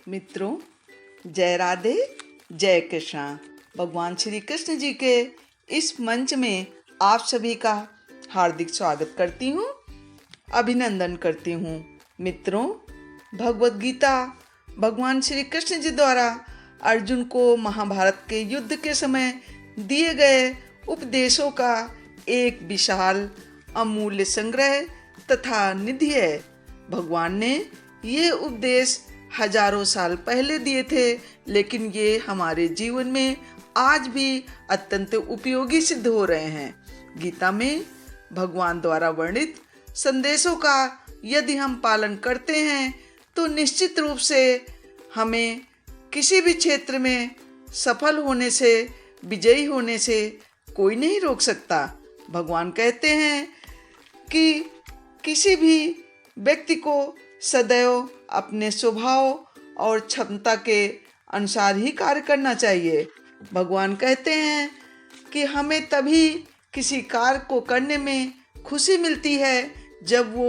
मित्रों, जय राधे, जय कृष्णा। भगवान श्री कृष्ण जी के इस मंच में आप सभी का हार्दिक स्वागत करती हूँ, अभिनंदन करती हूँ। मित्रों, भगवत गीता भगवान श्री कृष्ण जी द्वारा अर्जुन को महाभारत के युद्ध के समय दिए गए उपदेशों का एक विशाल अमूल्य संग्रह तथा निधि है। भगवान ने ये उपदेश हजारों साल पहले दिए थे, लेकिन ये हमारे जीवन में आज भी अत्यंत उपयोगी सिद्ध हो रहे हैं। गीता में भगवान द्वारा वर्णित संदेशों का यदि हम पालन करते हैं तो निश्चित रूप से हमें किसी भी क्षेत्र में सफल होने से, विजयी होने से कोई नहीं रोक सकता। भगवान कहते हैं कि किसी भी व्यक्ति को सदैव अपने स्वभाव और क्षमता के अनुसार ही कार्य करना चाहिए। भगवान कहते हैं कि हमें तभी किसी कार्य को करने में खुशी मिलती है जब वो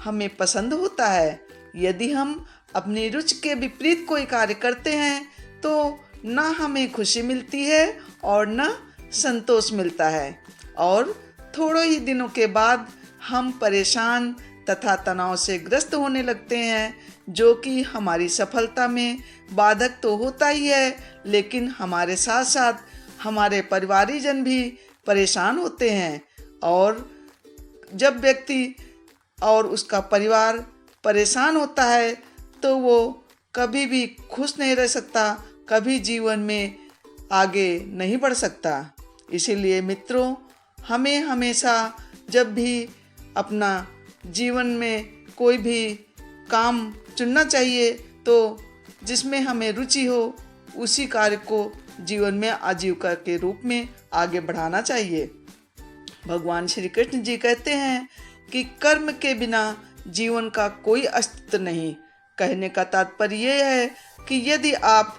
हमें पसंद होता है। यदि हम अपनी रुचि के विपरीत कोई कार्य करते हैं तो ना हमें खुशी मिलती है और ना संतोष मिलता है, और थोड़े ही दिनों के बाद हम परेशान तथा तनाव से ग्रस्त होने लगते हैं, जो कि हमारी सफलता में बाधक तो होता ही है, लेकिन हमारे साथ साथ हमारे परिवारीजन भी परेशान होते हैं। और जब व्यक्ति और उसका परिवार परेशान होता है तो वो कभी भी खुश नहीं रह सकता, कभी जीवन में आगे नहीं बढ़ सकता। इसीलिए मित्रों, हमें हमेशा जब भी अपना जीवन में कोई भी काम चुनना चाहिए तो जिसमें हमें रुचि हो उसी कार्य को जीवन में आजीविका के रूप में आगे बढ़ाना चाहिए। भगवान श्री कृष्ण जी कहते हैं कि कर्म के बिना जीवन का कोई अस्तित्व नहीं। कहने का तात्पर्य यह है कि यदि आप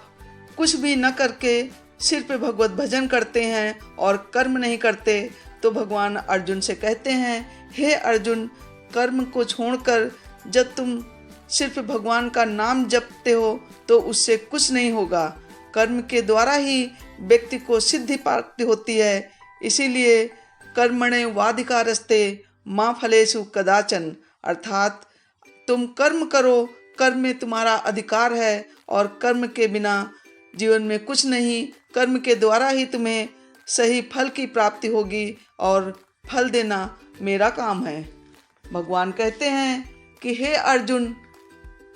कुछ भी न करके सिर्फ भगवत भजन करते हैं और कर्म नहीं करते तो भगवान अर्जुन से कहते हैं, हे अर्जुन, कर्म को छोड़कर जब तुम सिर्फ भगवान का नाम जपते हो तो उससे कुछ नहीं होगा। कर्म के द्वारा ही व्यक्ति को सिद्धि प्राप्ति होती है। इसीलिए कर्मणे वाधिकारस्ते माँ फलेषु कदाचन, अर्थात तुम कर्म करो, कर्म में तुम्हारा अधिकार है और कर्म के बिना जीवन में कुछ नहीं। कर्म के द्वारा ही तुम्हें सही फल की प्राप्ति होगी और फल देना मेरा काम है। भगवान कहते हैं कि हे अर्जुन,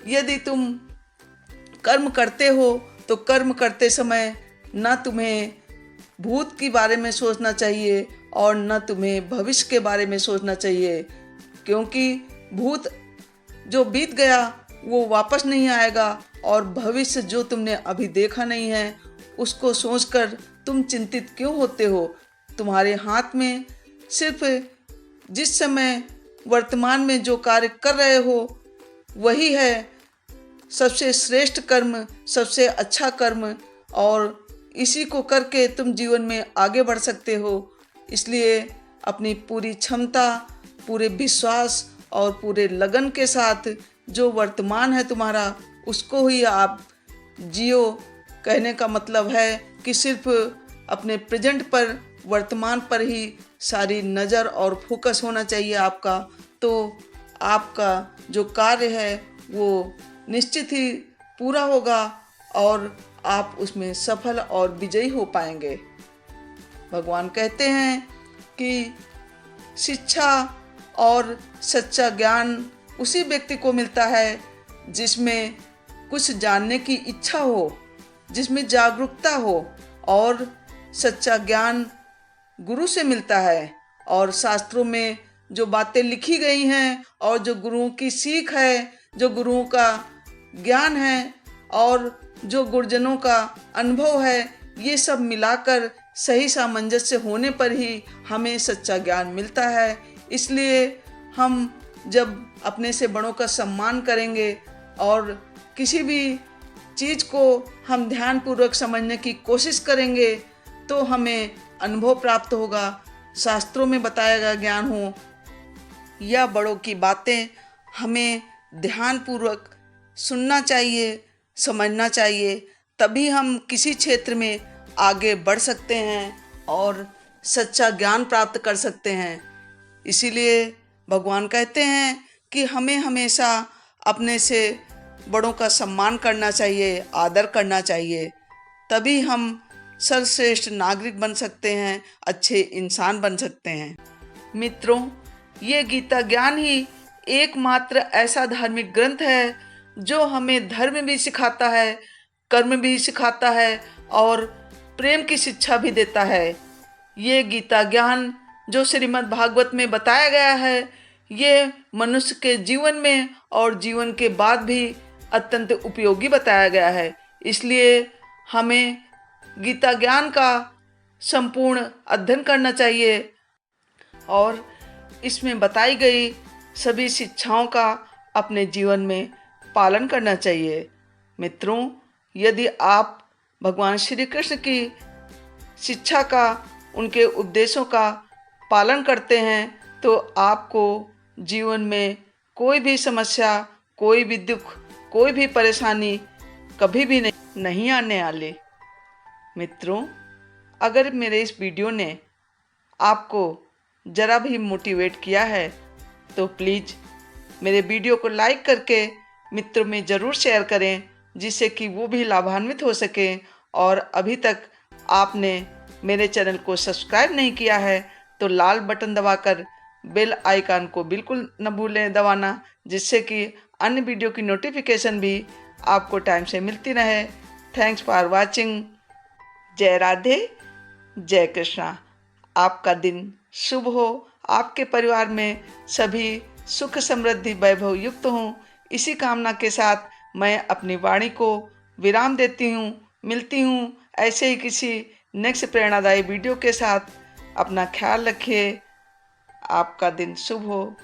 यदि तुम कर्म करते हो तो कर्म करते समय न तुम्हें भूत के बारे में सोचना चाहिए और न तुम्हें भविष्य के बारे में सोचना चाहिए, क्योंकि भूत जो बीत गया वो वापस नहीं आएगा और भविष्य जो तुमने अभी देखा नहीं है उसको सोचकर तुम चिंतित क्यों होते हो। तुम्हारे हाथ में सिर्फ जिस समय वर्तमान में जो कार्य कर रहे हो वही है सबसे श्रेष्ठ कर्म, सबसे अच्छा कर्म, और इसी को करके तुम जीवन में आगे बढ़ सकते हो। इसलिए अपनी पूरी क्षमता, पूरे विश्वास और पूरे लगन के साथ जो वर्तमान है तुम्हारा उसको ही आप जियो। कहने का मतलब है कि सिर्फ अपने प्रेजेंट पर, वर्तमान पर ही सारी नज़र और फोकस होना चाहिए आपका, तो आपका जो कार्य है वो निश्चित ही पूरा होगा और आप उसमें सफल और विजयी हो पाएंगे। भगवान कहते हैं कि शिक्षा और सच्चा ज्ञान उसी व्यक्ति को मिलता है जिसमें कुछ जानने की इच्छा हो, जिसमें जागरूकता हो, और सच्चा ज्ञान गुरु से मिलता है। और शास्त्रों में जो बातें लिखी गई हैं और जो गुरुओं की सीख है, जो गुरुओं का ज्ञान है और जो गुरुजनों का अनुभव है, ये सब मिलाकर सही सामंजस्य होने पर ही हमें सच्चा ज्ञान मिलता है। इसलिए हम जब अपने से बड़ों का सम्मान करेंगे और किसी भी चीज़ को हम ध्यानपूर्वक समझने की कोशिश करेंगे तो हमें अनुभव प्राप्त होगा। शास्त्रों में बताया गया ज्ञान हो या बड़ों की बातें हमें ध्यानपूर्वक सुनना चाहिए समझना चाहिए, तभी हम किसी क्षेत्र में आगे बढ़ सकते हैं और सच्चा ज्ञान प्राप्त कर सकते हैं। इसीलिए भगवान कहते हैं कि हमें हमेशा अपने से बड़ों का सम्मान करना चाहिए, आदर करना चाहिए, तभी हम सर्वश्रेष्ठ नागरिक बन सकते हैं, अच्छे इंसान बन सकते हैं। मित्रों, ये गीता ज्ञान ही एकमात्र ऐसा धार्मिक ग्रंथ है जो हमें धर्म भी सिखाता है, कर्म भी सिखाता है और प्रेम की शिक्षा भी देता है। ये गीता ज्ञान जो श्रीमद् भागवत में बताया गया है, ये मनुष्य के जीवन में और जीवन के बाद भी अत्यंत उपयोगी बताया गया है। इसलिए हमें गीता ज्ञान का संपूर्ण अध्ययन करना चाहिए और इसमें बताई गई सभी शिक्षाओं का अपने जीवन में पालन करना चाहिए। मित्रों, यदि आप भगवान श्री कृष्ण की शिक्षा का, उनके उपदेशों का पालन करते हैं तो आपको जीवन में कोई भी समस्या, कोई भी दुख, कोई भी परेशानी कभी भी नहीं आने वाली। मित्रों, अगर मेरे इस वीडियो ने आपको ज़रा भी मोटिवेट किया है तो प्लीज़ मेरे वीडियो को लाइक करके मित्रों में ज़रूर शेयर करें, जिससे कि वो भी लाभान्वित हो सकें। और अभी तक आपने मेरे चैनल को सब्सक्राइब नहीं किया है तो लाल बटन दबाकर बेल आइकन को बिल्कुल न भूलें दबाना, जिससे कि अन्य वीडियो की नोटिफिकेशन भी आपको टाइम से मिलती रहे। Thanks for watching. जय राधे, जय कृष्णा। आपका दिन शुभ हो, आपके परिवार में सभी सुख समृद्धि वैभव युक्त हों। इसी कामना के साथ मैं अपनी वाणी को विराम देती हूँ। मिलती हूँ ऐसे ही किसी नेक्स्ट प्रेरणादायी वीडियो के साथ। अपना ख्याल रखिए। आपका दिन शुभ हो।